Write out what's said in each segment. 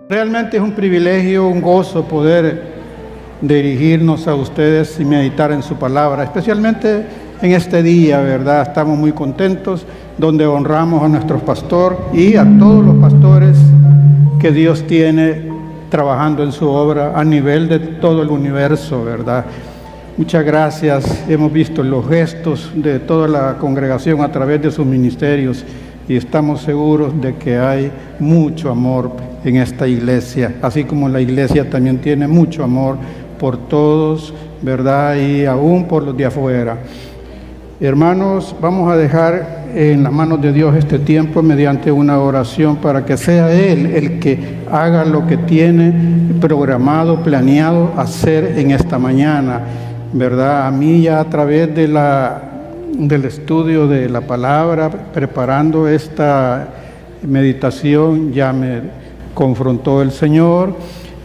Realmente es un privilegio, un gozo poder dirigirnos a ustedes y meditar en su palabra, especialmente en este día, ¿verdad? Estamos muy contentos, donde honramos a nuestro pastor y a todos los pastores que Dios tiene trabajando en su obra a nivel de todo el universo, ¿verdad? Muchas gracias. Hemos visto los gestos de toda la congregación a través de sus ministerios y estamos seguros de que hay mucho amor en esta iglesia, así como la iglesia también tiene mucho amor por todos, ¿verdad? Y aún por los de afuera. Hermanos, vamos a dejar en las manos de Dios este tiempo mediante una oración para que sea Él el que haga lo que tiene programado, planeado hacer en esta mañana, ¿verdad? A mí ya a través del estudio de la palabra, preparando esta meditación, ya me confrontó el Señor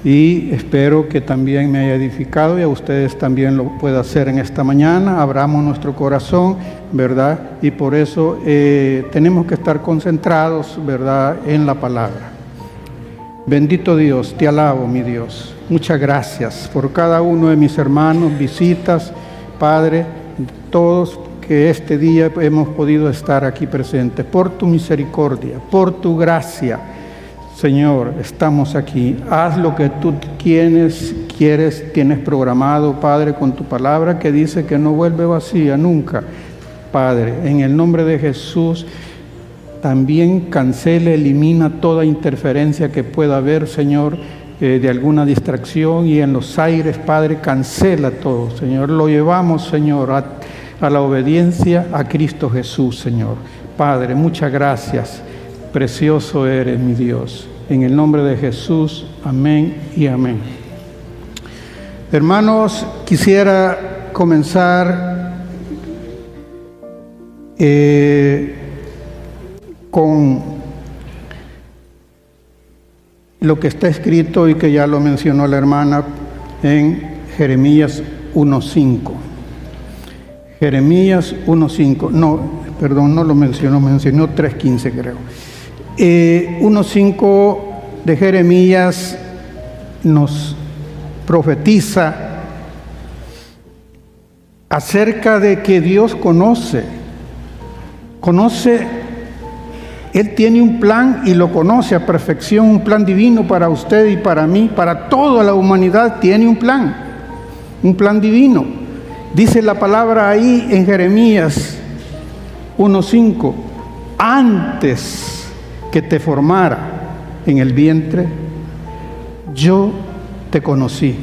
y espero que también me haya edificado y a ustedes también lo pueda hacer en esta mañana. Abramos nuestro corazón, ¿verdad? Y por eso tenemos que estar concentrados, ¿verdad?, en la palabra. Bendito Dios, te alabo, mi Dios. Muchas gracias por cada uno de mis hermanos, visitas, Padre, todos que este día hemos podido estar aquí presentes. Por tu misericordia, por tu gracia, Señor, estamos aquí. Haz lo que tú tienes programado, Padre, con tu palabra que dice que no vuelve vacía nunca. Padre, en el nombre de Jesús, también cancela, elimina toda interferencia que pueda haber, Señor, de alguna distracción y en los aires, Padre, cancela todo, Señor. Lo llevamos, Señor, a la obediencia a Cristo Jesús, Señor. Padre, muchas gracias. Precioso eres, mi Dios. En el nombre de Jesús, amén y amén. Hermanos, quisiera comenzar con lo que está escrito y que ya lo mencionó la hermana en Jeremías 1:5. Jeremías 1:5. No, perdón, no lo mencionó 3:15 creo. 1:5 de Jeremías nos profetiza acerca de que Dios conoce, Él tiene un plan y lo conoce a perfección, un plan divino para usted y para mí, para toda la humanidad tiene un plan divino. Dice la palabra ahí en Jeremías 1:5, antes que te formara en el vientre, yo te conocí.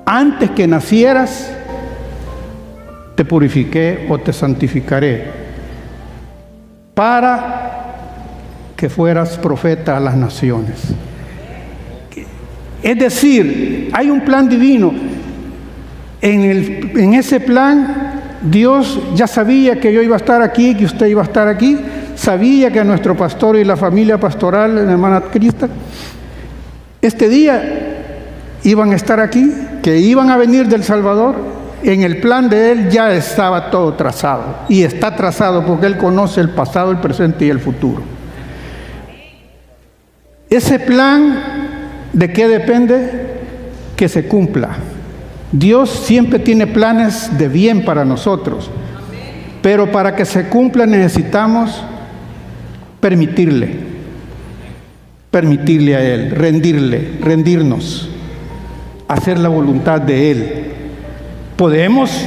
Antes que nacieras, te purifiqué o te santificaré, para que fueras profeta a las naciones. Es decir, hay un plan divino. En ese plan, Dios ya sabía que yo iba a estar aquí, que usted iba a estar aquí. Sabía que nuestro pastor y la familia pastoral, la hermana Crista, este día iban a estar aquí, que iban a venir del Salvador. En el plan de Él ya estaba todo trazado, y está trazado porque Él conoce el pasado, el presente y el futuro. Ese plan, ¿de qué depende? Que se cumpla. Dios siempre tiene planes de bien para nosotros, pero para que se cumpla necesitamos permitirle a Él, rendirnos, hacer la voluntad de Él. Podemos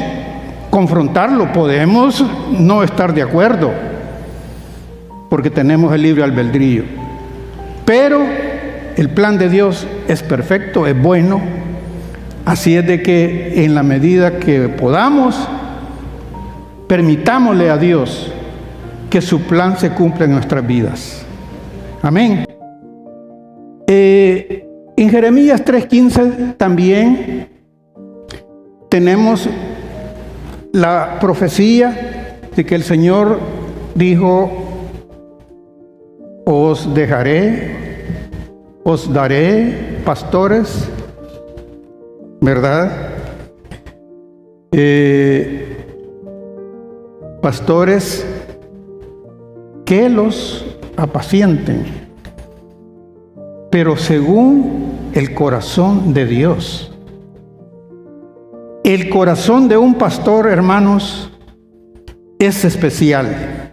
confrontarlo, podemos no estar de acuerdo, porque tenemos el libre albedrío, pero el plan de Dios es perfecto, es bueno. Así es de que en la medida que podamos, permitámosle a Dios que su plan se cumpla en nuestras vidas. Amén. En Jeremías 3:15 también tenemos la profecía de que el Señor dijo: os dejaré, os daré pastores, ¿verdad? Pastores que los apacienten. pero según el corazón de Dios. El corazón de un pastor, hermanos, es especial.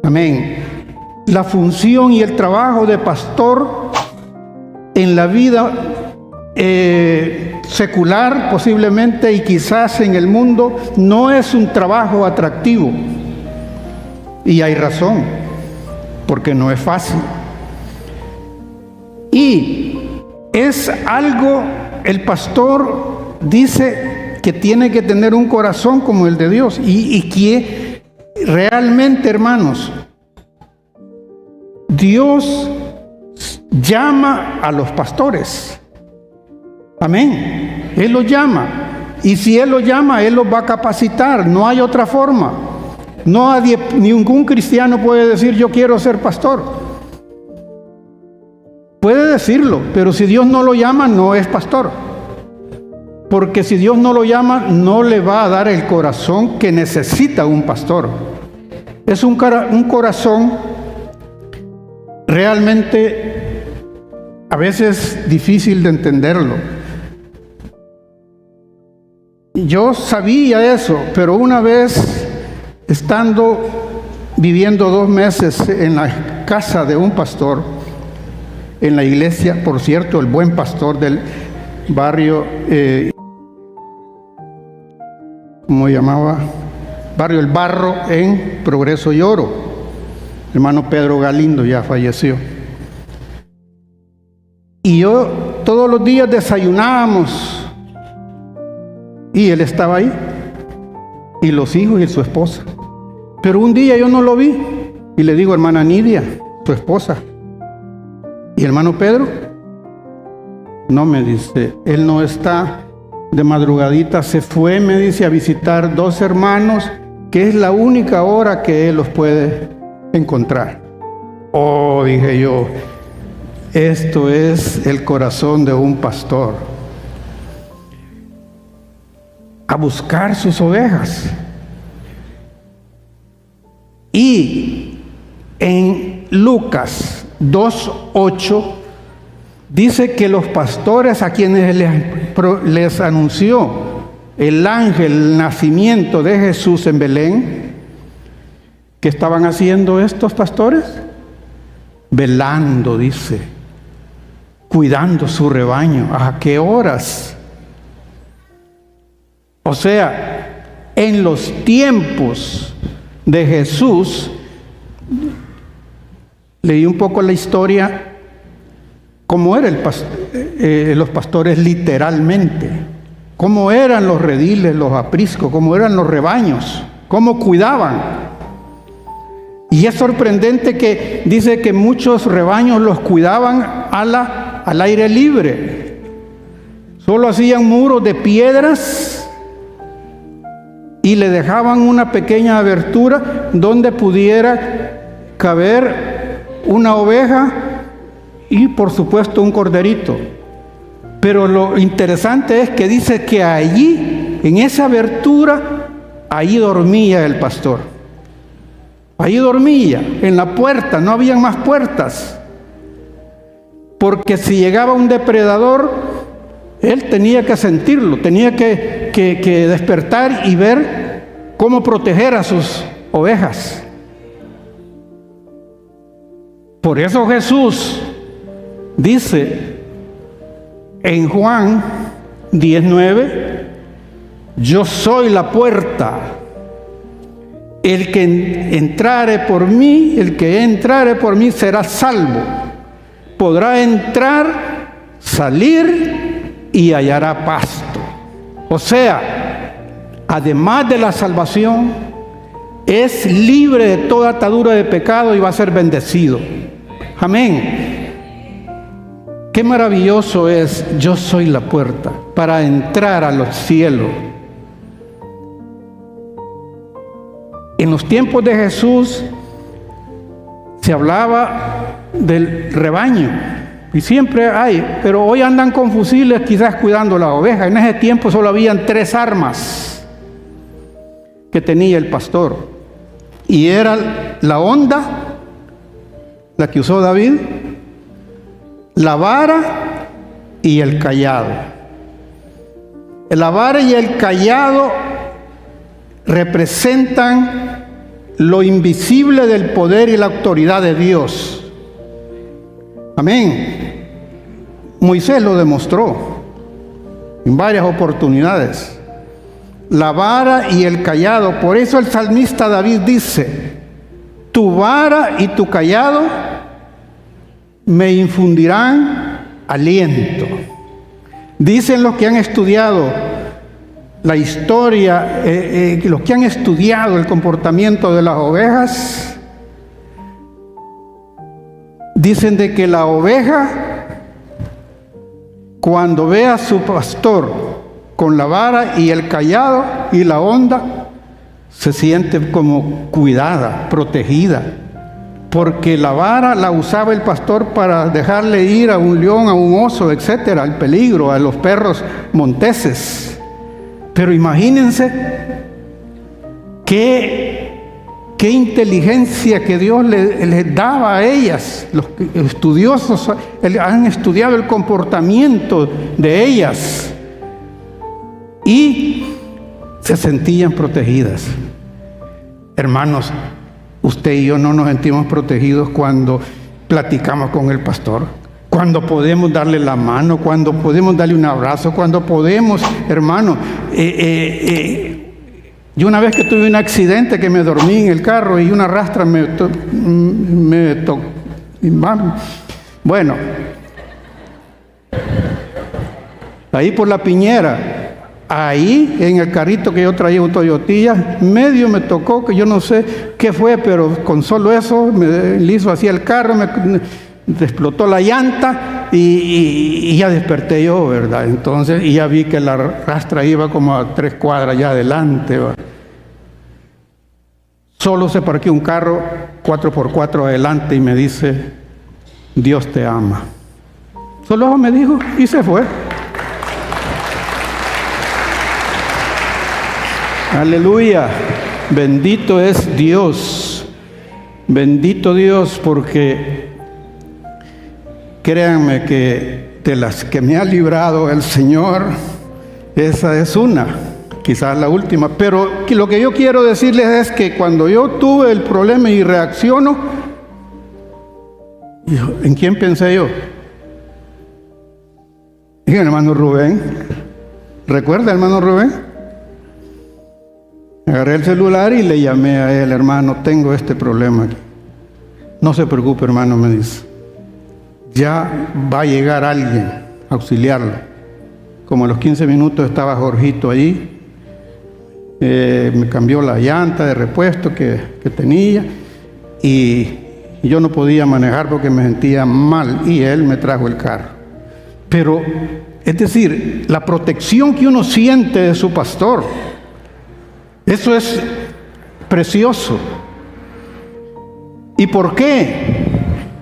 Amén. La función y el trabajo de pastor en la vida secular posiblemente y quizás en el mundo no es un trabajo atractivo. Y hay razón, porque no es fácil. Y es algo, el pastor dice que tiene que tener un corazón como el de Dios y que realmente, hermanos, Dios llama a los pastores. Amén. Él los llama. Y si Él los llama, Él los va a capacitar. No hay otra forma. Ningún cristiano puede decir yo quiero ser pastor. Puede decirlo, pero si Dios no lo llama, no es pastor. Porque si Dios no lo llama, no le va a dar el corazón que necesita un pastor. Es un corazón realmente a veces difícil de entenderlo. Yo sabía eso, pero una vez viviendo 2 meses en la casa de un pastor, en la iglesia, por cierto, el buen pastor del barrio, ¿cómo llamaba? Barrio El Barro, en Progreso y Oro. Hermano Pedro Galindo ya falleció. Y yo todos los días desayunábamos y él estaba ahí, y los hijos y su esposa. Pero un día yo no lo vi y le digo, hermana Nidia, su esposa, ¿y hermano Pedro? No, me dice, él no está. De madrugadita se fue, me dice, a visitar 2 hermanos, que es la única hora que él los puede encontrar. Oh, dije yo, esto es el corazón de un pastor. A buscar sus ovejas. Y en Lucas 2:8 dice que los pastores a quienes les anunció el ángel el nacimiento de Jesús en Belén, ¿qué estaban haciendo estos pastores? Velando, dice, cuidando su rebaño. ¿A qué horas? O sea, en los tiempos de Jesús, leí un poco la historia, cómo eran los pastores literalmente, cómo eran los rediles, los apriscos, cómo eran los rebaños, cómo cuidaban. Y es sorprendente que dice que muchos rebaños los cuidaban al aire libre. Solo hacían muros de piedras y le dejaban una pequeña abertura donde pudiera caber una oveja y por supuesto un corderito. Pero lo interesante es que dice que allí, en esa abertura, allí dormía el pastor. Allí dormía, en la puerta, no habían más puertas. Porque si llegaba un depredador, él tenía que sentirlo, tenía que despertar y ver cómo proteger a sus ovejas. Por eso Jesús dice en Juan 19, yo soy la puerta. El que entrare por mí, será salvo. Podrá entrar, salir y hallará pasto. O sea, además de la salvación, es libre de toda atadura de pecado y va a ser bendecido. Amén. Qué maravilloso es, yo soy la puerta para entrar a los cielos. En los tiempos de Jesús se hablaba del rebaño, y siempre hay, pero hoy andan con fusiles quizás cuidando la oveja. En ese tiempo solo habían 3 armas que tenía el pastor, y era la honda, la que usó David, la vara y el cayado. La vara y el cayado representan lo invisible del poder y la autoridad de Dios. Amén. Moisés lo demostró en varias oportunidades. La vara y el cayado. Por eso el salmista David dice: tu vara y tu cayado me infundirán aliento. Dicen los que han estudiado la historia, los que han estudiado el comportamiento de las ovejas, dicen de que la oveja, cuando ve a su pastor con la vara y el cayado y la honda, se siente como cuidada, protegida, porque la vara la usaba el pastor para dejarle ir a un león, a un oso, etcétera, al peligro, a los perros monteses. Pero imagínense qué inteligencia que Dios les daba a ellas. Los estudiosos han estudiado el comportamiento de ellas y se sentían protegidas. Hermanos, usted y yo no nos sentimos protegidos cuando platicamos con el pastor, cuando podemos darle la mano, cuando podemos darle un abrazo, cuando podemos, hermano. Yo una vez que tuve un accidente, que me dormí en el carro y una rastra me tocó. Bueno, ahí por la Piñera, ahí en el carrito que yo traía, un Toyotilla, medio me tocó, que yo no sé qué fue, pero con solo eso me hizo así el carro, me explotó la llanta y ya desperté yo, ¿verdad? Entonces, y ya vi que la rastra iba como a 3 cuadras ya adelante, ¿verdad? Solo se parqueó un carro 4x4 adelante y me dice: Dios te ama. Solo eso me dijo y se fue. Aleluya, bendito es Dios, bendito Dios, porque créanme que de las que me ha librado el Señor, esa es una, quizás la última. Pero lo que yo quiero decirles es que cuando yo tuve el problema y reacciono, ¿en quién pensé yo? En el hermano Rubén. ¿Recuerda, hermano Rubén? Agarré el celular y le llamé a él: hermano, tengo este problema. No se preocupe, hermano, me dice. Ya va a llegar alguien a auxiliarlo. Como a los 15 minutos estaba Jorgito ahí. Me cambió la llanta de repuesto que tenía y yo no podía manejar porque me sentía mal y él me trajo el carro. Pero, es decir, la protección que uno siente de su pastor, eso es precioso. ¿Y por qué?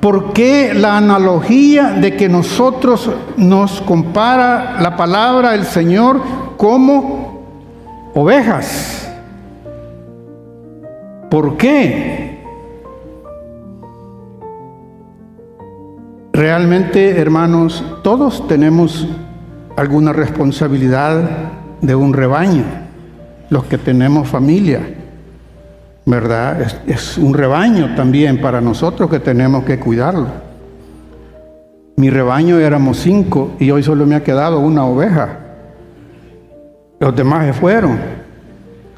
Porque la analogía de que nosotros nos compara la palabra del Señor como ovejas. ¿Por qué? Realmente, hermanos, todos tenemos alguna responsabilidad de un rebaño. Los que tenemos familia, ¿verdad? Es un rebaño también para nosotros que tenemos que cuidarlo. Mi rebaño éramos 5 y hoy solo me ha quedado una oveja. Los demás se fueron,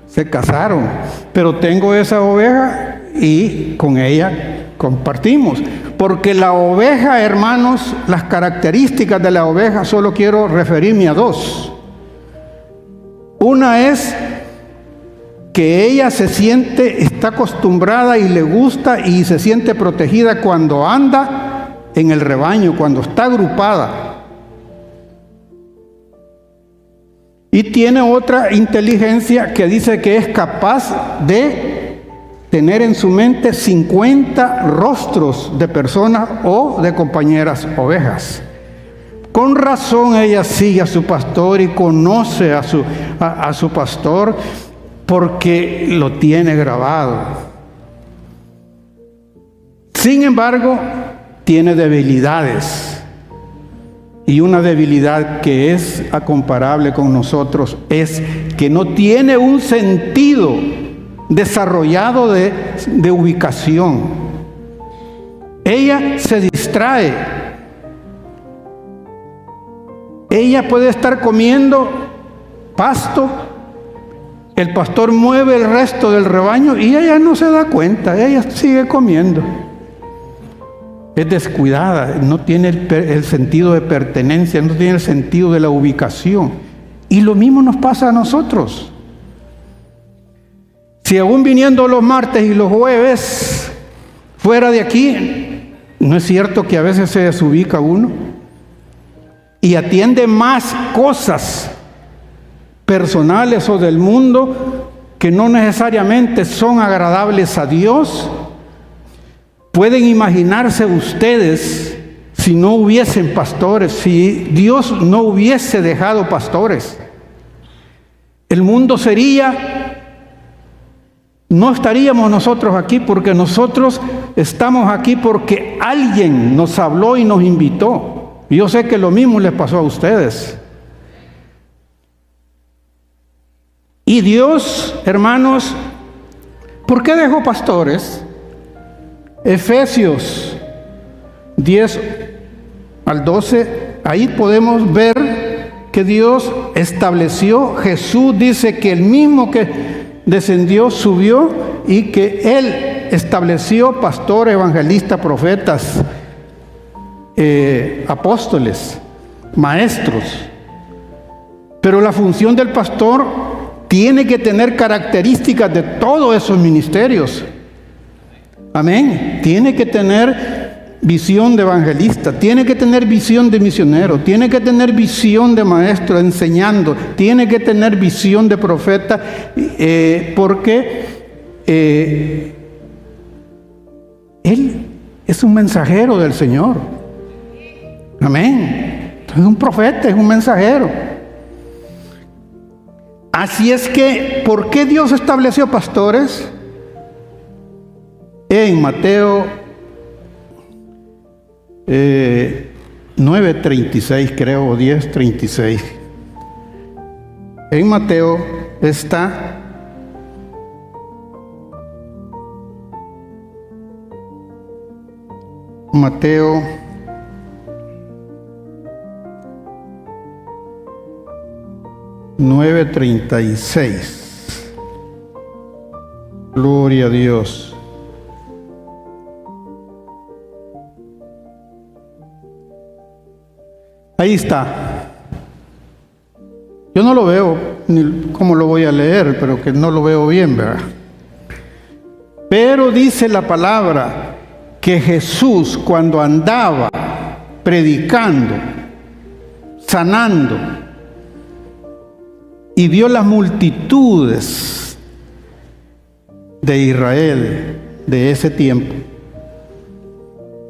se casaron, pero tengo esa oveja y con ella compartimos. Porque la oveja, hermanos, las características de la oveja, solo quiero referirme a 2. Una es que ella está acostumbrada y le gusta y se siente protegida cuando anda en el rebaño, cuando está agrupada. Y tiene otra inteligencia que dice que es capaz de tener en su mente 50 rostros de personas o de compañeras ovejas. Con razón ella sigue a su pastor y conoce a su pastor, porque lo tiene grabado. Sin embargo, tiene debilidades. Y una debilidad que es comparable con nosotros es que no tiene un sentido desarrollado de ubicación. Ella se distrae. Ella puede estar comiendo pasto, el pastor mueve el resto del rebaño y ella no se da cuenta, ella sigue comiendo. Es descuidada, no tiene el sentido de pertenencia, no tiene el sentido de la ubicación. Y lo mismo nos pasa a nosotros. Si aún viniendo los martes y los jueves fuera de aquí, ¿no es cierto que a veces se desubica uno? Y atiende más cosas personales o del mundo que no necesariamente son agradables a Dios. Pueden imaginarse ustedes si no hubiesen pastores, si Dios no hubiese dejado pastores. El mundo no estaríamos nosotros aquí, porque nosotros estamos aquí porque alguien nos habló y nos invitó. Y yo sé que lo mismo les pasó a ustedes. Y Dios, hermanos, ¿por qué dejó pastores? Efesios 10 al 12, ahí podemos ver que Dios estableció, Jesús dice que el mismo que descendió, subió, y que Él estableció pastores, evangelistas, profetas, apóstoles, maestros. Pero la función del pastor tiene que tener características de todos esos ministerios. Amén. Tiene que tener visión de evangelista, tiene que tener visión de misionero, tiene que tener visión de maestro enseñando, tiene que tener visión de profeta, porque él es un mensajero del Señor. Amén. Es un profeta, es un mensajero. Así es que, ¿por qué Dios estableció pastores? En Mateo 9:36, creo, o 10:36. En Mateo está Mateo 9:36. Gloria a Dios. Ahí está. Yo no lo veo, ni cómo lo voy a leer, pero que no lo veo bien, ¿verdad? Pero dice la palabra que Jesús, cuando andaba predicando, sanando, y vio las multitudes de Israel de ese tiempo,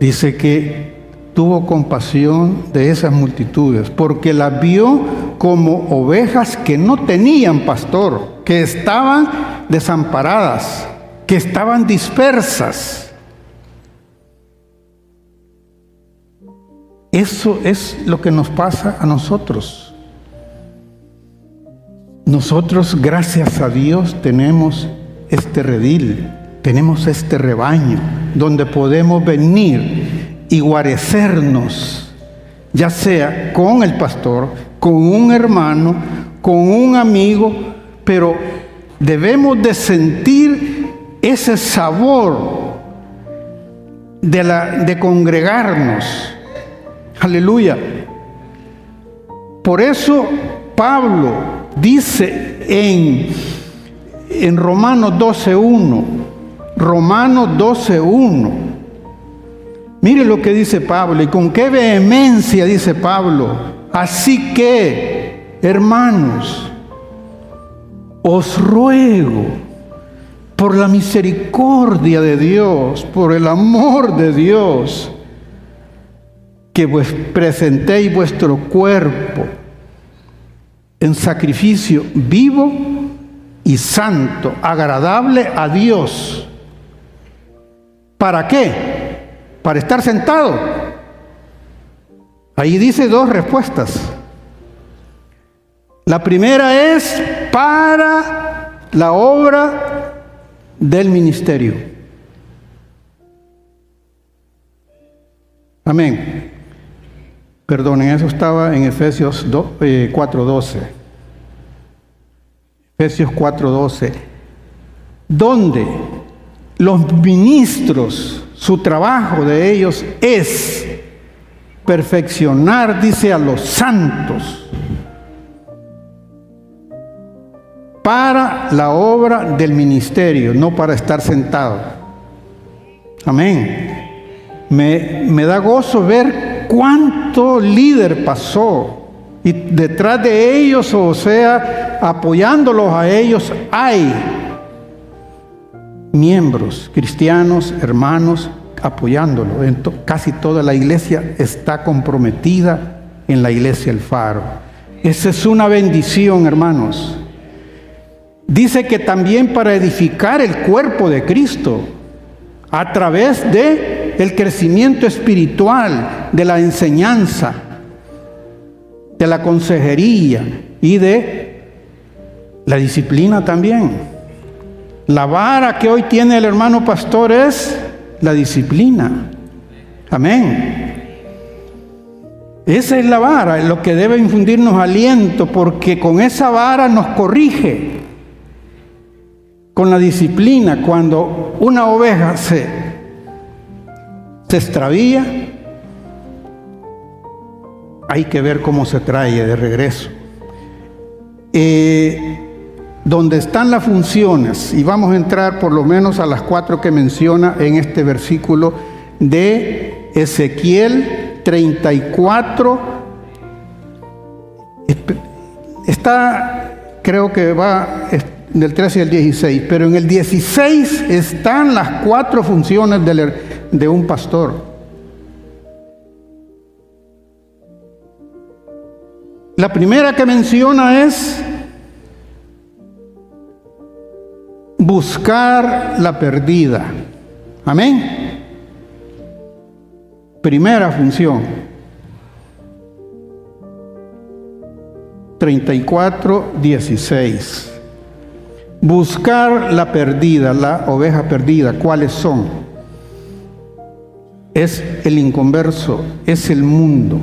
dice que tuvo compasión de esas multitudes, porque las vio como ovejas que no tenían pastor, que estaban desamparadas, que estaban dispersas. Eso es lo que nos pasa a nosotros. Nosotros, gracias a Dios, tenemos este redil, tenemos este rebaño, donde podemos venir y guarecernos, ya sea con el pastor, con un hermano, con un amigo, pero debemos de sentir ese sabor de congregarnos. Aleluya. Por eso Pablo dice en Romanos 12:1, Romanos 12:1, mire lo que dice Pablo, y con qué vehemencia dice Pablo: así que, hermanos, os ruego por la misericordia de Dios, por el amor de Dios, que presentéis vuestro cuerpo en sacrificio vivo y santo, agradable a Dios. ¿Para qué? ¿Para estar sentado? Ahí dice dos respuestas. La primera es para la obra del ministerio. Amén. Perdonen, eso estaba en Efesios 4:12. Efesios 4:12. Donde los ministros, su trabajo de ellos es perfeccionar, dice, a los santos para la obra del ministerio, no para estar sentado. Amén. Me da gozo ver cuánto líder pasó y detrás de ellos, o sea, apoyándolos a ellos, hay miembros cristianos, hermanos, apoyándolo. Casi toda la iglesia está comprometida en la iglesia El Faro. Esa es una bendición, hermanos. Dice que también para edificar el cuerpo de Cristo a través de el crecimiento espiritual, de la enseñanza, de la consejería y de la disciplina también. La vara que hoy tiene el hermano pastor es la disciplina. Amén. Esa es la vara, lo que debe infundirnos aliento, porque con esa vara nos corrige. Con la disciplina, cuando una oveja se extravía, hay que ver cómo se trae de regreso. Donde están las funciones, y vamos a entrar por lo menos a las 4 que menciona en este versículo de Ezequiel 34. Está, creo que va del 13 al 16, pero en el 16 están las 4 funciones de un pastor. La primera que menciona es buscar la perdida. Amén. Primera función. 34:16. Buscar la perdida, la oveja perdida. ¿Cuáles son? Es el inconverso, es el mundo.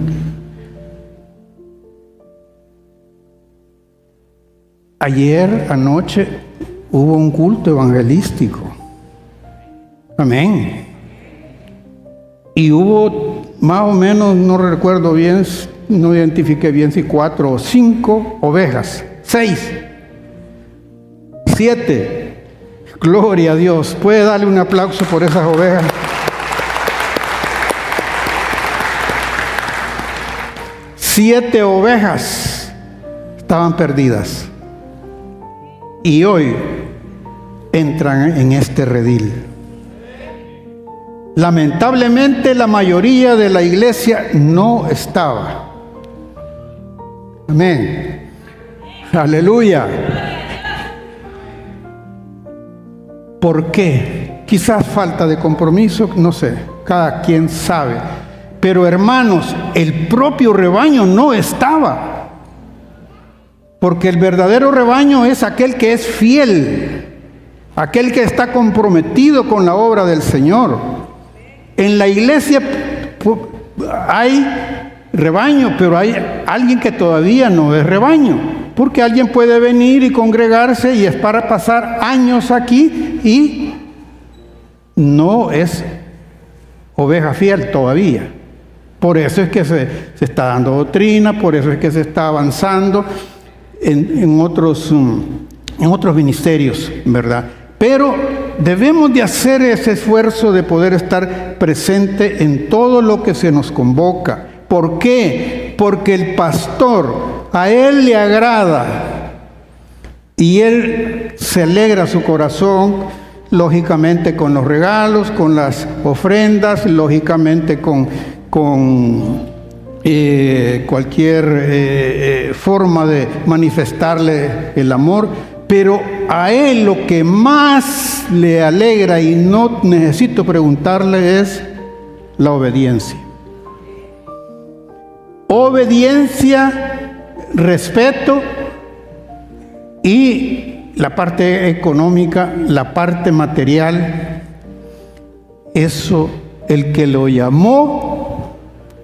Ayer, anoche, hubo un culto evangelístico. Amén. Y hubo más o menos, no recuerdo bien, no identifiqué bien si 4 o 5 ovejas. 6. 7. Gloria a Dios. ¿Puede darle un aplauso por esas ovejas? 7 ovejas estaban perdidas. Y hoy entran en este redil. Lamentablemente la mayoría de la iglesia no estaba. Amén. Aleluya. ¿Por qué? Quizás falta de compromiso, no sé, cada quien sabe. Pero hermanos, el propio rebaño no estaba. Porque el verdadero rebaño es aquel que es fiel, aquel que está comprometido con la obra del Señor. En la iglesia hay rebaño, pero hay alguien que todavía no es rebaño. Porque alguien puede venir y congregarse y es para pasar años aquí y no es oveja fiel todavía. Por eso es que se está dando doctrina, por eso es que se está avanzando en otros ministerios, ¿verdad? Pero debemos de hacer ese esfuerzo de poder estar presente en todo lo que se nos convoca. ¿Por qué? Porque el pastor, a él le agrada y él se alegra su corazón, lógicamente con los regalos, con las ofrendas, lógicamente con cualquier forma de manifestarle el amor, pero a él lo que más le alegra, y no necesito preguntarle, es la obediencia. obediencia, respeto y la parte económica, la parte material. Eso, el que lo llamó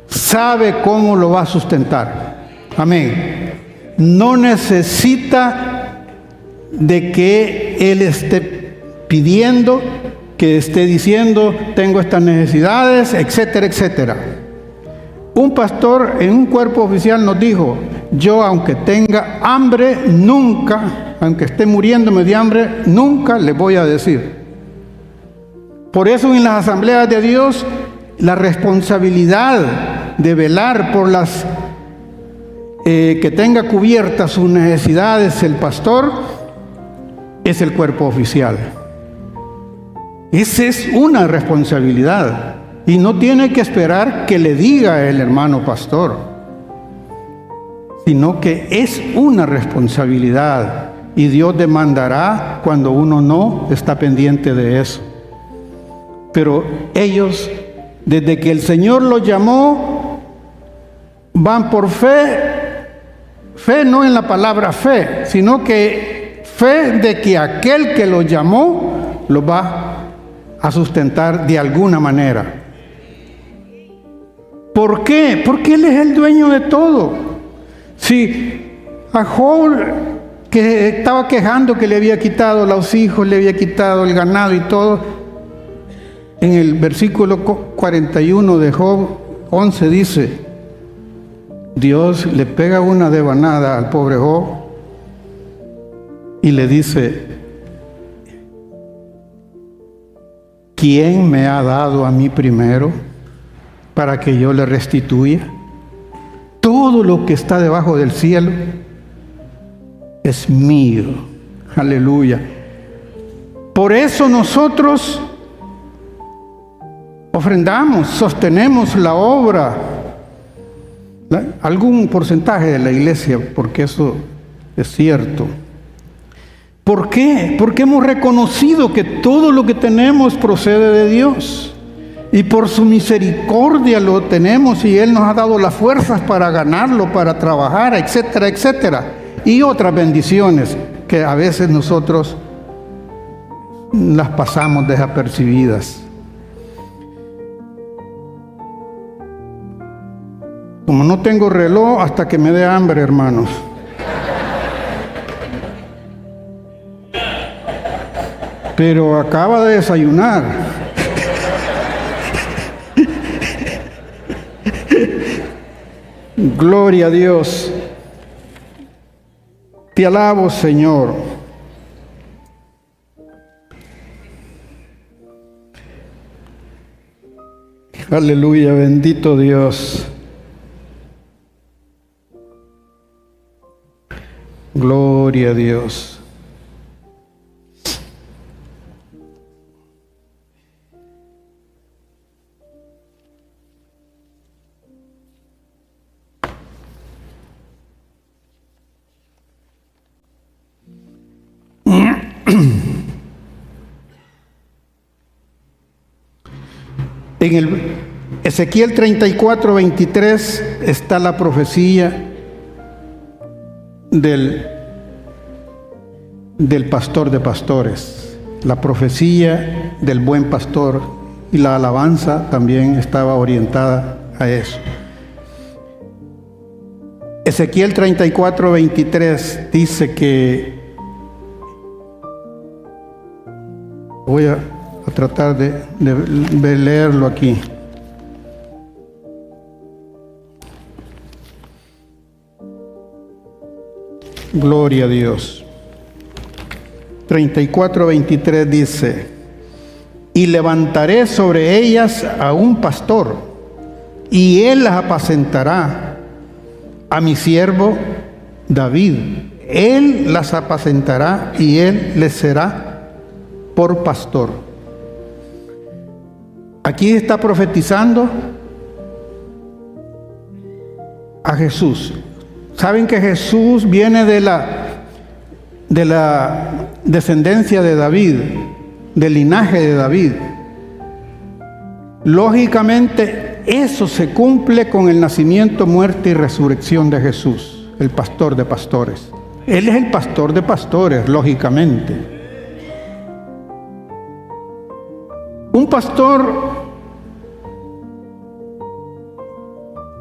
sabe cómo lo va a sustentar. Amén. No necesita de que Él esté pidiendo, que esté diciendo, tengo estas necesidades, etcétera, etcétera. Un pastor en un cuerpo oficial nos dijo, yo aunque tenga hambre, nunca, aunque esté muriéndome de hambre, nunca le voy a decir. Por eso en las asambleas de Dios, la responsabilidad de velar por las que tenga cubiertas sus necesidades el pastor, es el cuerpo oficial. Esa es una responsabilidad y no tiene que esperar que le diga el hermano pastor, sino que es una responsabilidad y Dios demandará cuando uno no está pendiente de eso. Pero ellos, desde que el Señor los llamó, van por fe. Fe no en la palabra fe, sino que fe de que aquel que los llamó los va a sustentar de alguna manera. ¿Por qué? Porque Él es el dueño de todo. Si a Job, que estaba quejando que le había quitado los hijos, le había quitado el ganado y todo, en el versículo 41 de Job 11 dice, Dios le pega una devanada al pobre Job y le dice, ¿quién me ha dado a mí primero para que yo le restituya? Todo lo que está debajo del cielo es mío. Aleluya. Por eso nosotros ofrendamos, sostenemos la obra, algún porcentaje de la iglesia, porque eso es cierto. ¿Por qué? Porque hemos reconocido que todo lo que tenemos procede de Dios y por su misericordia lo tenemos y Él nos ha dado las fuerzas para ganarlo, para trabajar, etcétera, etcétera, y otras bendiciones que a veces nosotros las pasamos desapercibidas. Como no tengo reloj, hasta que me dé hambre, hermanos. Pero acaba de desayunar. Gloria a Dios. Te alabo, Señor. Aleluya, bendito Dios. Gloria a Dios. En el Ezequiel 34:23 está la profecía del pastor de pastores, la profecía del buen pastor, y la alabanza también estaba orientada a eso. Ezequiel 34:23 dice que, voy a tratar de leerlo aquí. Gloria a Dios. 34:23 dice, y levantaré sobre ellas a un pastor, y él las apacentará, a mi siervo David. Él las apacentará y él les será por pastor. Aquí está profetizando a Jesús. Saben que Jesús viene de la descendencia de David, del linaje de David. Lógicamente, eso se cumple con el nacimiento, muerte y resurrección de Jesús, el pastor de pastores. Él es el pastor de pastores, lógicamente. Un pastor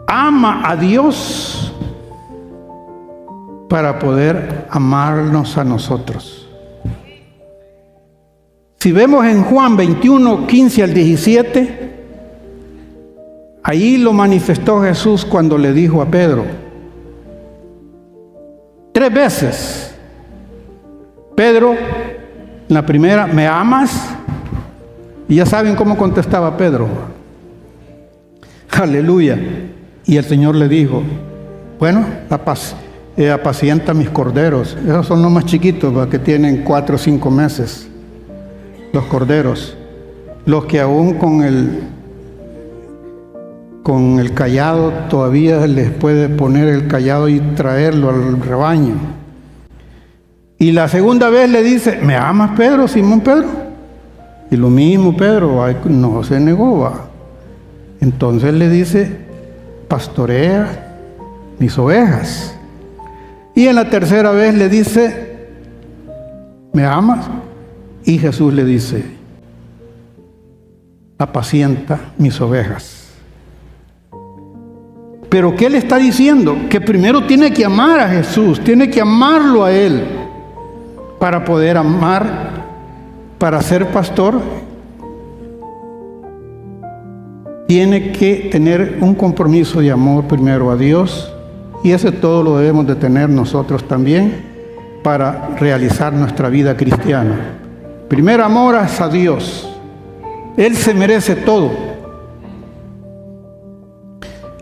ama a Dios para poder amarnos a nosotros. Si vemos en Juan 21, 15 al 17, ahí lo manifestó Jesús cuando le dijo a Pedro, 3 veces, Pedro, la primera, ¿me amas? Y ya saben cómo contestaba Pedro. Aleluya. Y el Señor le dijo, bueno, apacienta mis corderos. Esos son los más chiquitos, que tienen 4 o 5 meses. Los corderos, los que aún con el cayado todavía les puede poner el cayado y traerlo al rebaño. Y la segunda vez le dice, ¿me amas, Pedro, Simón Pedro? Y lo mismo Pedro, no se negó, va. Entonces le dice, pastorea mis ovejas. Y en la tercera vez le dice, ¿me amas? Y Jesús le dice, apacienta mis ovejas. Pero ¿qué le está diciendo? Que primero tiene que amar a Jesús, tiene que amarlo a Él, para poder amar, para ser pastor, tiene que tener un compromiso de amor primero a Dios, y ese todo lo debemos de tener nosotros también para realizar nuestra vida cristiana. Primero amor a Dios. Él se merece todo.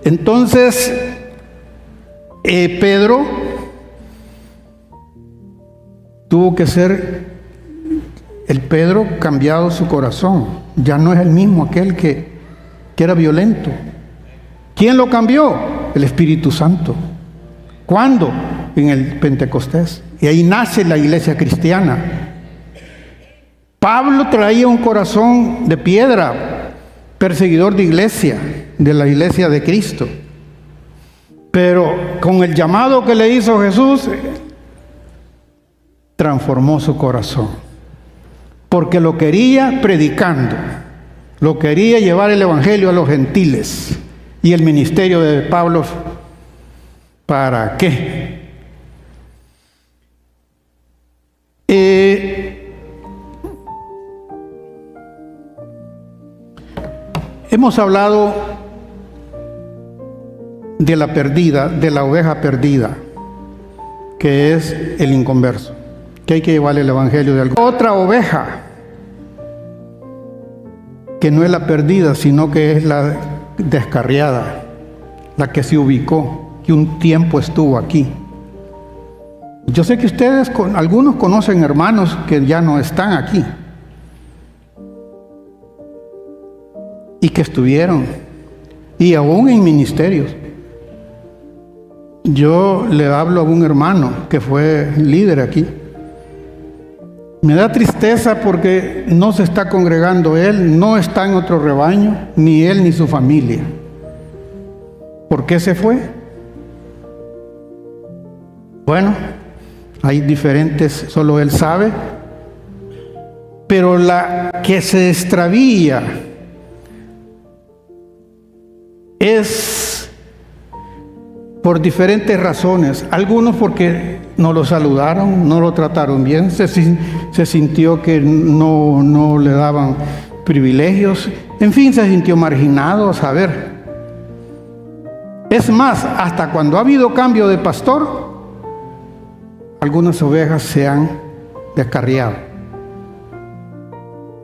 Entonces, Pedro tuvo que ser el Pedro cambiado su corazón. Ya no es el mismo aquel que era violento. ¿Quién lo cambió? El Espíritu Santo. ¿Cuándo? En el Pentecostés. Y ahí nace la iglesia cristiana. Pablo traía un corazón de piedra, perseguidor de iglesia, de la iglesia de Cristo. Pero con el llamado que le hizo Jesús, transformó su corazón. Porque lo quería predicando, lo quería llevar el evangelio a los gentiles. Y el ministerio de Pablo, ¿para qué? Hemos hablado de la perdida, de la oveja perdida, que es el inconverso, que hay que llevarle el evangelio de algo. Otra oveja, que no es la perdida, sino que es la descarriada, la que se ubicó, que un tiempo estuvo aquí. Yo sé que ustedes, algunos conocen hermanos que ya no están aquí y que estuvieron, y aún en ministerios. Yo le hablo a un hermano que fue líder aquí. Me da tristeza porque no se está congregando él, no está en otro rebaño, ni él ni su familia. ¿Por qué se fue? Bueno, hay diferentes, solo él sabe, pero la que se extravía es por diferentes razones. Algunos porque no lo saludaron, no lo trataron bien, se sintió que no le daban privilegios, en fin, se sintió marginado, a saber. Es más, hasta cuando ha habido cambio de pastor, algunas ovejas se han descarriado.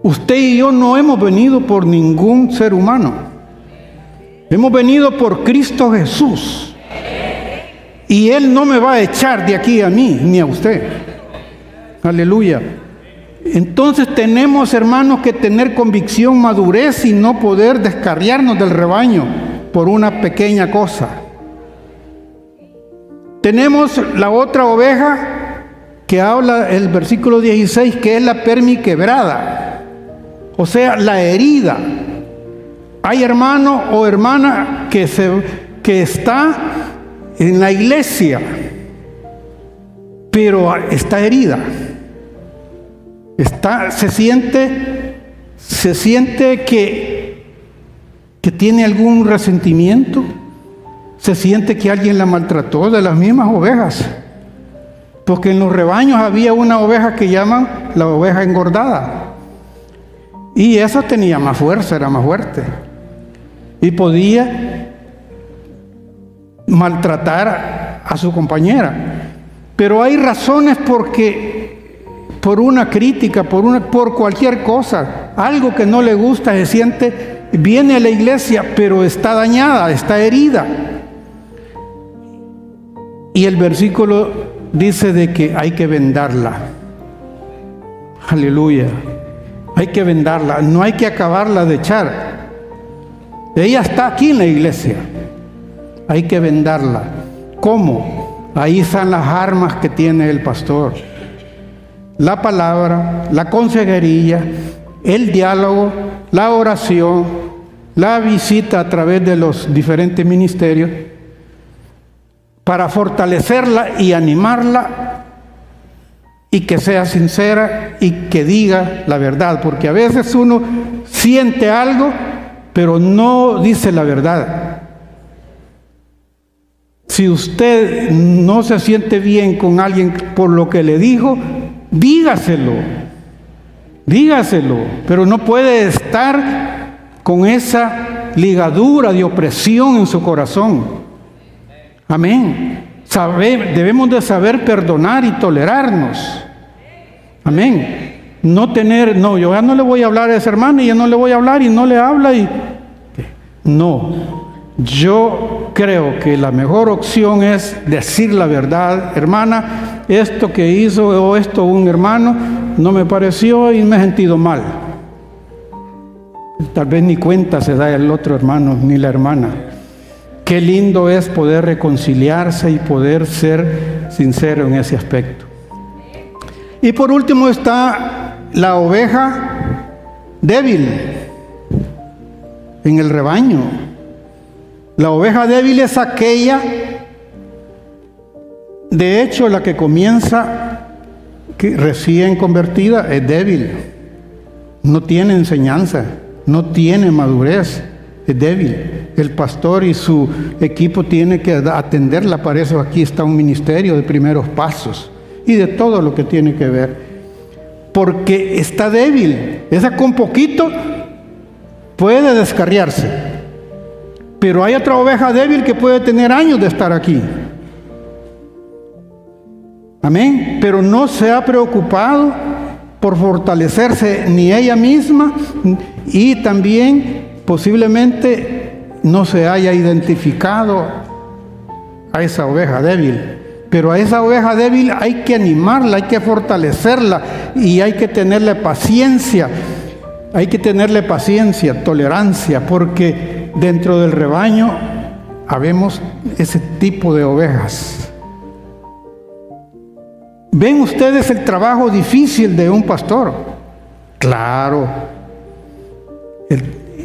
Usted y yo no hemos venido por ningún ser humano. Hemos venido por Cristo Jesús. Y Él no me va a echar de aquí a mí, ni a usted. Aleluya. Entonces tenemos, hermanos, que tener convicción, madurez y no poder descarriarnos del rebaño por una pequeña cosa. Tenemos la otra oveja que habla el versículo 16, que es la perniquebrada, o sea, la herida. hay hermano o hermana que está en la iglesia, pero está herida. Se siente que tiene algún resentimiento, se siente que alguien la maltrató, de las mismas ovejas. Porque en los rebaños había una oveja que llaman la oveja engordada. Y esa tenía más fuerza, era más fuerte. Y podía maltratar a su compañera. Pero hay razones por una crítica, por cualquier cosa, algo que no le gusta, se siente, viene a la iglesia, pero está dañada, está herida. Y el versículo dice de que hay que vendarla. Aleluya. Hay que vendarla, no hay que acabarla de echar. Ella está aquí en la iglesia. Hay que vendarla. ¿Cómo? Ahí están las armas que tiene el pastor. La palabra, la consejería, el diálogo, la oración, la visita a través de los diferentes ministerios, para fortalecerla y animarla y que sea sincera y que diga la verdad, porque a veces uno siente algo pero no dice la verdad. Si usted no se siente bien con alguien por lo que le dijo, dígaselo, pero no puede estar con esa ligadura de opresión en su corazón. Amén. Debemos de saber perdonar y tolerarnos. Amén. No, yo ya no le voy a hablar a esa hermana y ya no le voy a hablar y no le habla y... No. Yo creo que la mejor opción es decir la verdad. Hermana, esto que hizo o esto un hermano no me pareció y me he sentido mal. Tal vez ni cuenta se da el otro hermano ni la hermana. Qué lindo es poder reconciliarse y poder ser sincero en ese aspecto. Y por último está la oveja débil en el rebaño. La oveja débil es aquella, de hecho, la que comienza, que recién convertida, es débil. No tiene enseñanza, no tiene madurez, es débil. El pastor y su equipo tienen que atenderla. Para eso aquí está un ministerio de primeros pasos y de todo lo que tiene que ver. Porque está débil. Esa con poquito puede descarriarse. Pero hay otra oveja débil que puede tener años de estar aquí. Amén. Pero no se ha preocupado por fortalecerse ni ella misma y también posiblemente no se haya identificado a esa oveja débil. Pero a esa oveja débil hay que animarla, hay que fortalecerla y hay que tenerle paciencia. Hay que tenerle paciencia, tolerancia, porque dentro del rebaño habemos ese tipo de ovejas. ¿Ven ustedes el trabajo difícil de un pastor? Claro.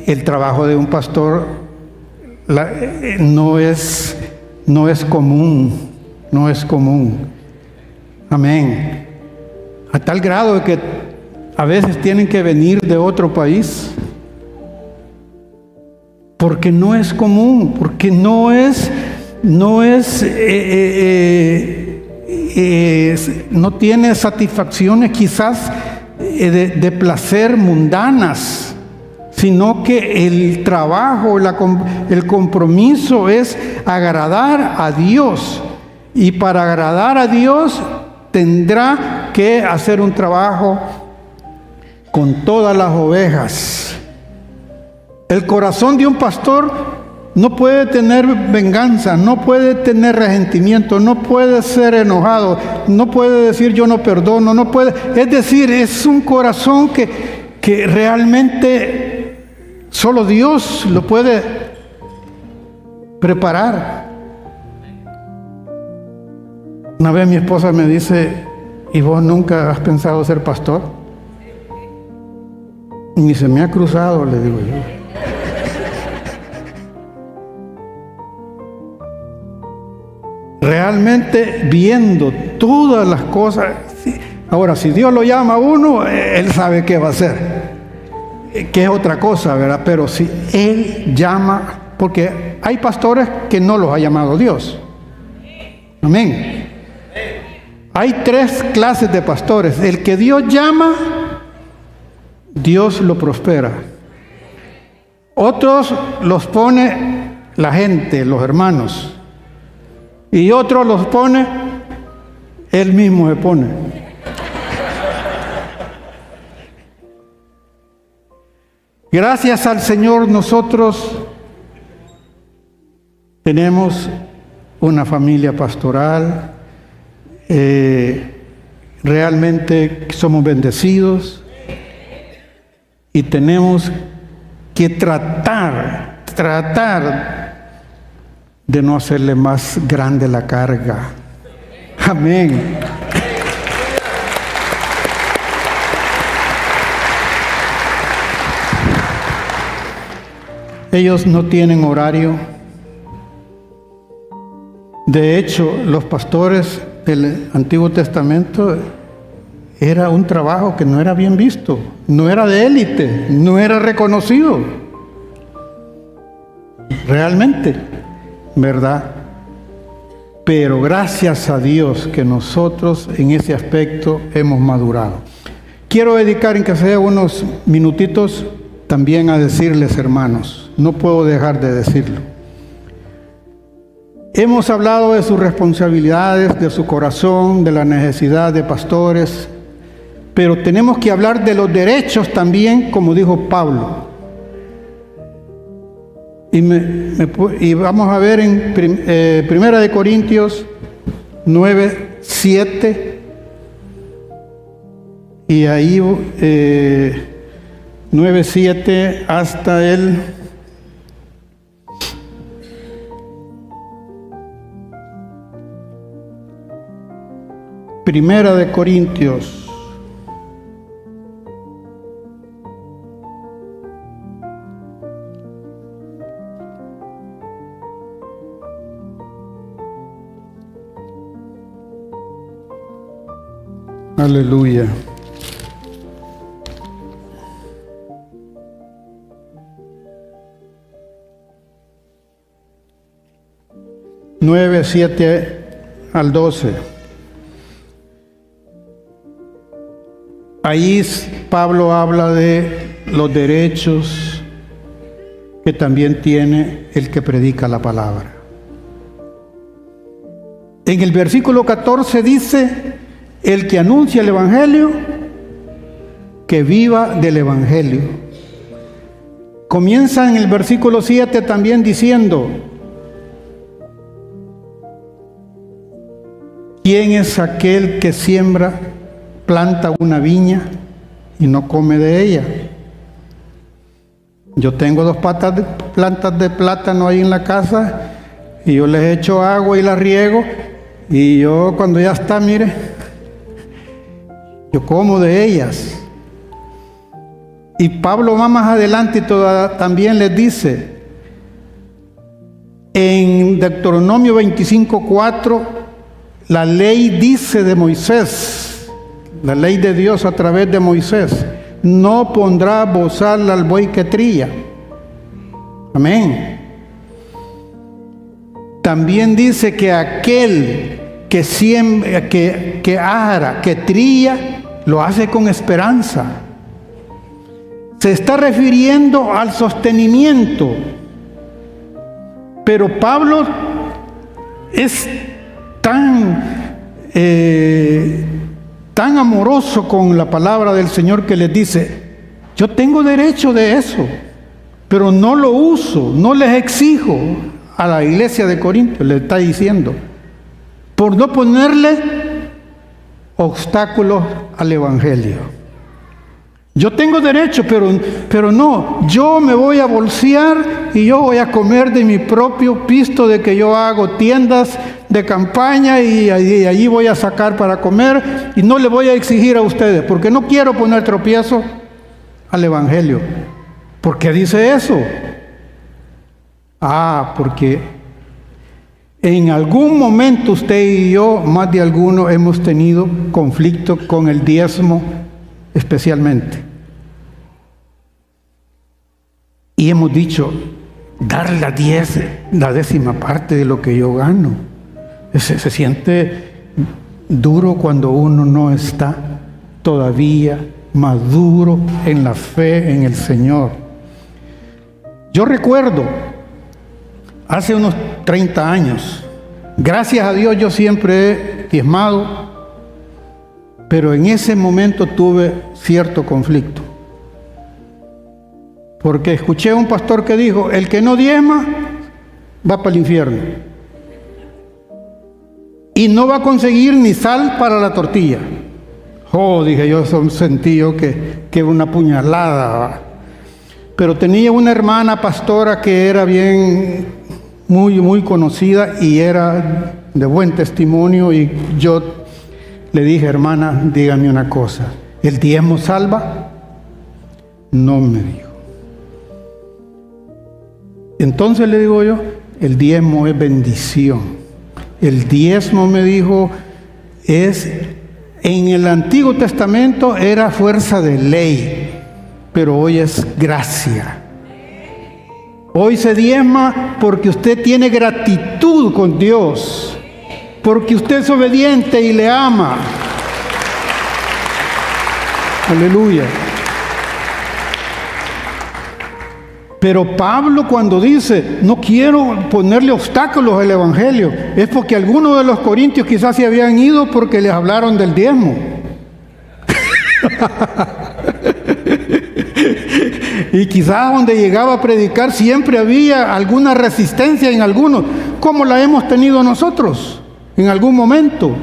El trabajo de un pastor no es común, no es común. Amén. A tal grado de que a veces tienen que venir de otro país, porque no es común, porque no tiene satisfacciones quizás de placer mundanas, sino que el trabajo, el compromiso es agradar a Dios. Y para agradar a Dios tendrá que hacer un trabajo con todas las ovejas. El corazón de un pastor no puede tener venganza, no puede tener resentimiento, no puede ser enojado, no puede decir yo no perdono, no puede. Es decir, es un corazón que realmente solo Dios lo puede preparar. Una vez mi esposa me dice, ¿y vos nunca has pensado ser pastor? Ni se me ha cruzado, le digo yo. realmente viendo todas las cosas. Ahora, si Dios lo llama a uno, Él sabe qué va a hacer, que es otra cosa, ¿verdad? Pero si Él llama, porque hay pastores que no los ha llamado Dios. Amén. Hay 3 clases de pastores. El que Dios llama, Dios lo prospera. Otros los pone la gente, los hermanos. Y otros los pone, Él mismo se pone. Gracias al Señor nosotros tenemos una familia pastoral, realmente somos bendecidos y tenemos que tratar de no hacerle más grande la carga. Amén. Ellos no tienen horario. De hecho, los pastores del Antiguo Testamento era un trabajo que no era bien visto, no era de élite, no era reconocido. Realmente, ¿verdad? Pero gracias a Dios que nosotros en ese aspecto hemos madurado. Quiero dedicar en que sea unos minutitos también a decirles, hermanos, no puedo dejar de decirlo. Hemos hablado de sus responsabilidades, de su corazón, de la necesidad de pastores, pero tenemos que hablar de los derechos también, como dijo Pablo. Y vamos a ver en 1 Corintios 9, 7, y ahí 9, 7 hasta el 1 Corintios. Aleluya. Nueve, 7 al 12. Ahí Pablo habla de los derechos que también tiene el que predica la palabra. En el versículo 14 dice: el que anuncia el Evangelio, que viva del Evangelio. Comienza en el versículo 7 también diciendo: ¿quién es aquel que planta una viña y no come de ella? Yo tengo 2 plantas de plátano ahí en la casa y yo les echo agua y las riego, y yo cuando ya está, mire, yo como de ellas. Y Pablo va más adelante y también les dice en Deuteronomio 25:4, la ley dice de Moisés, la ley de Dios a través de Moisés: no pondrá bozal al buey que trilla. Amén. También dice que aquel que siembra, que ara, que trilla, lo hace con esperanza. Se está refiriendo al sostenimiento. Pero Pablo es tan amoroso con la palabra del Señor que les dice: yo tengo derecho de eso, pero no lo uso, no les exijo a la iglesia de Corinto, le está diciendo, por no ponerle obstáculos al Evangelio. Yo tengo derecho, pero no, yo me voy a bolsear y yo voy a comer de mi propio pisto, de que yo hago tiendas de campaña y allí voy a sacar para comer, y no le voy a exigir a ustedes, porque no quiero poner tropiezo al Evangelio. ¿Por qué dice eso? Porque En algún momento usted y yo, más de alguno, hemos tenido conflicto con el diezmo especialmente. Y hemos dicho, dar la décima parte de lo que yo gano. Se siente duro cuando uno no está todavía maduro en la fe en el Señor. Yo recuerdo, hace unos 30 años, gracias a Dios yo siempre he diezmado, pero en ese momento tuve cierto conflicto. Porque escuché a un pastor que dijo, el que no diezma va para el infierno. Y no va a conseguir ni sal para la tortilla. Oh, dije yo, eso sentí yo que una puñalada. Pero tenía una hermana pastora que era muy conocida y era de buen testimonio, y yo le dije, hermana, dígame una cosa, ¿el diezmo salva? No, me dijo. Entonces le digo yo, el diezmo es bendición. El diezmo, me dijo, en el Antiguo Testamento era fuerza de ley, pero hoy es gracia. Hoy se diezma porque usted tiene gratitud con Dios, porque usted es obediente y le ama. Aleluya. Pero Pablo, cuando dice, no quiero ponerle obstáculos al Evangelio, es porque algunos de los corintios quizás se habían ido porque les hablaron del diezmo. Y quizás donde llegaba a predicar siempre había alguna resistencia en algunos, como la hemos tenido nosotros en algún momento.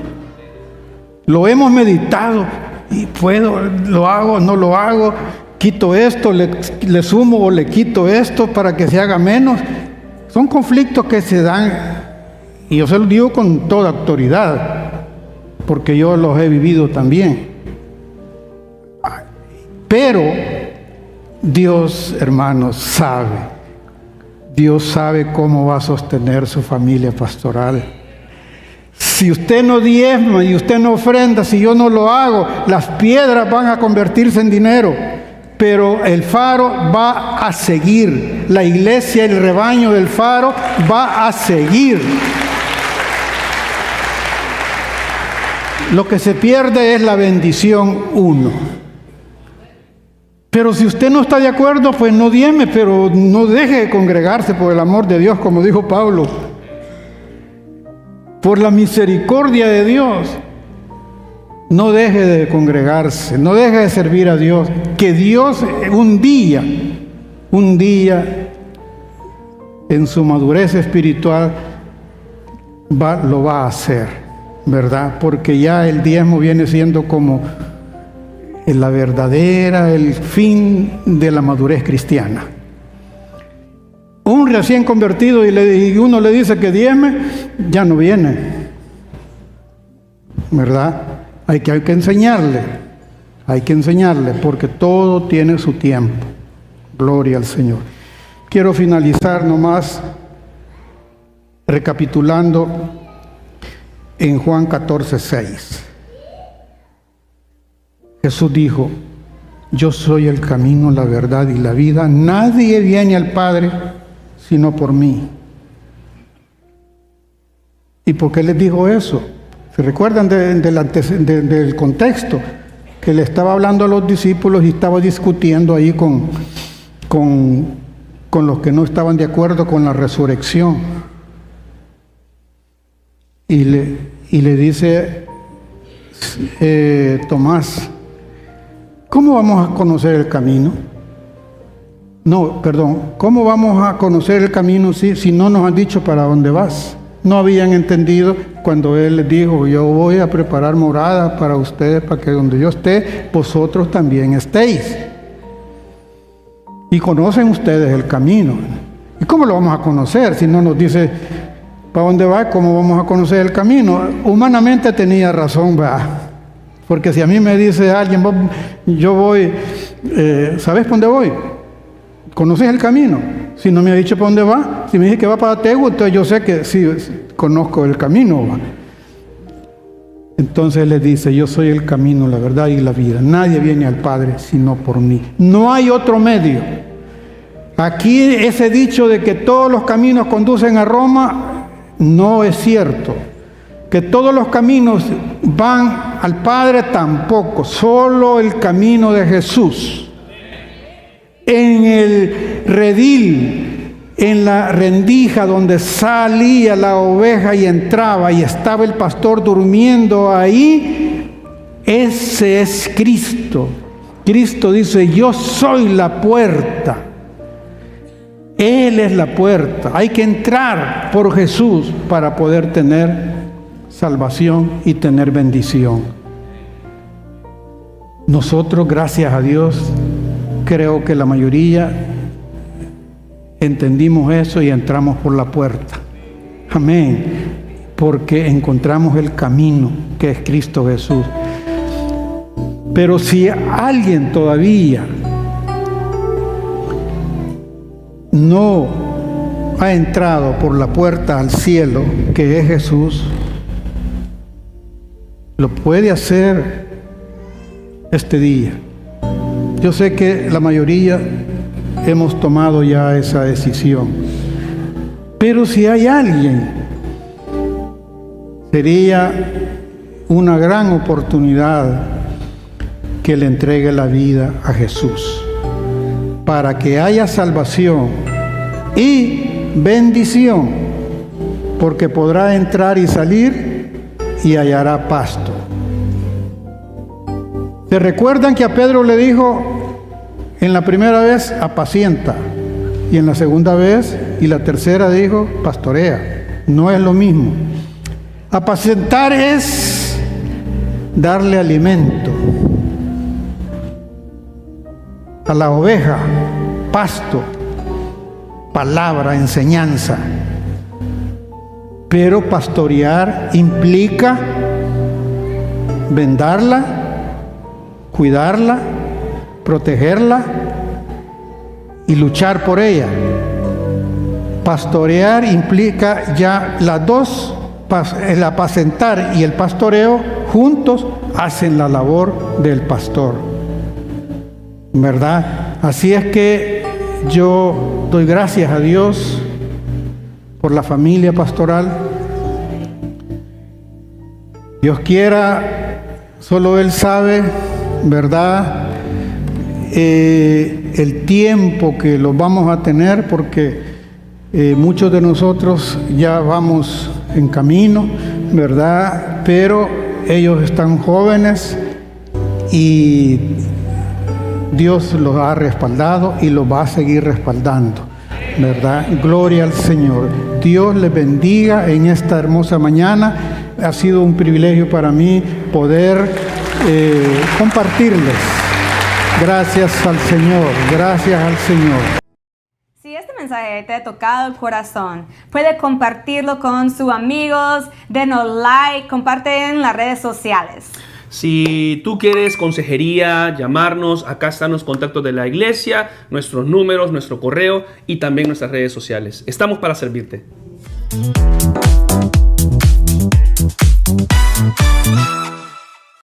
Lo hemos meditado, y puedo, lo hago, no lo hago, quito esto, le sumo o le quito esto para que se haga menos. Son conflictos que se dan, y yo se los digo con toda autoridad, porque yo los he vivido también. Pero Dios, hermanos, Dios sabe cómo va a sostener su familia pastoral. Si usted no diezma y usted no ofrenda, si yo no lo hago, las piedras van a convertirse en dinero. Pero el faro va a seguir. La iglesia, el rebaño del faro va a seguir. Lo que se pierde es la bendición uno. Pero si usted no está de acuerdo, pues no diezme, pero no deje de congregarse por el amor de Dios, como dijo Pablo. Por la misericordia de Dios. No deje de congregarse, no deje de servir a Dios, que Dios un día, en su madurez espiritual, lo va a hacer, ¿verdad? Porque ya el diezmo viene siendo como el fin de la madurez cristiana. Un recién convertido y uno le dice que diezme, ya no viene, ¿verdad? Hay que enseñarle, porque todo tiene su tiempo. Gloria al Señor. Quiero finalizar nomás recapitulando en Juan 14:6. Jesús dijo, yo soy el camino, la verdad y la vida. Nadie viene al Padre sino por mí. ¿Y por qué les dijo eso? ¿Se recuerdan del contexto? Que le estaba hablando a los discípulos y estaba discutiendo ahí con los que no estaban de acuerdo con la resurrección. Y le dice Tomás, ¿cómo vamos a conocer el camino? ¿Cómo vamos a conocer el camino si no nos han dicho para dónde vas? No habían entendido cuando Él les dijo, yo voy a preparar morada para ustedes, para que donde yo esté, vosotros también estéis. Y conocen ustedes el camino. ¿Y cómo lo vamos a conocer si no nos dice para dónde va? ¿Cómo vamos a conocer el camino? Humanamente tenía razón, ¿verdad? Porque si a mí me dice alguien, yo voy, ¿sabes por dónde voy? ¿Conoces el camino? Si no me ha dicho para dónde va, si me dice que va para Tegu, entonces yo sé que sí, conozco el camino. Entonces les dice, yo soy el camino, la verdad y la vida. Nadie viene al Padre sino por mí. No hay otro medio. Aquí ese dicho de que todos los caminos conducen a Roma no es cierto. Que todos los caminos van al Padre tampoco. Solo el camino de Jesús. En el redil, en la rendija donde salía la oveja y entraba y estaba el pastor durmiendo ahí, ese es Cristo. Cristo dice, yo soy la puerta. Él es la puerta. Hay que entrar por Jesús para poder tener salvación y tener bendición. Nosotros, gracias a Dios, creo que la mayoría entendimos eso y entramos por la puerta. Amén. Porque encontramos el camino que es Cristo Jesús. Pero si alguien todavía no ha entrado por la puerta al cielo, que es Jesús, lo puede hacer este día. Yo sé que la mayoría hemos tomado ya esa decisión. Pero si hay alguien, sería una gran oportunidad que le entregue la vida a Jesús, para que haya salvación y bendición, porque podrá entrar y salir y hallará pasto. ¿Se recuerdan que a Pedro le dijo en la primera vez apacienta, y en la segunda vez y la tercera dijo pastorea? No es lo mismo. Apacentar es darle alimento a la oveja, pasto, palabra, enseñanza. Pero pastorear implica vendarla, cuidarla, protegerla y luchar por ella. Pastorear implica ya las dos, el apacentar y el pastoreo juntos hacen la labor del pastor, ¿verdad? Así es que yo doy gracias a Dios por la familia pastoral. Dios quiera, solo Él sabe, ¿verdad? El tiempo que los vamos a tener, porque muchos de nosotros ya vamos en camino, ¿verdad? Pero ellos están jóvenes y Dios los ha respaldado y los va a seguir respaldando, ¿verdad? Gloria al Señor. Dios les bendiga en esta hermosa mañana. Ha sido un privilegio para mí poder compartirles. Gracias al Señor, gracias al Señor. Si este mensaje te ha tocado el corazón, puede compartirlo con sus amigos, denos like, comparte en las redes sociales. Si tú quieres consejería, llamarnos, acá están los contactos de la iglesia, nuestros números, nuestro correo y también nuestras redes sociales. Estamos para servirte.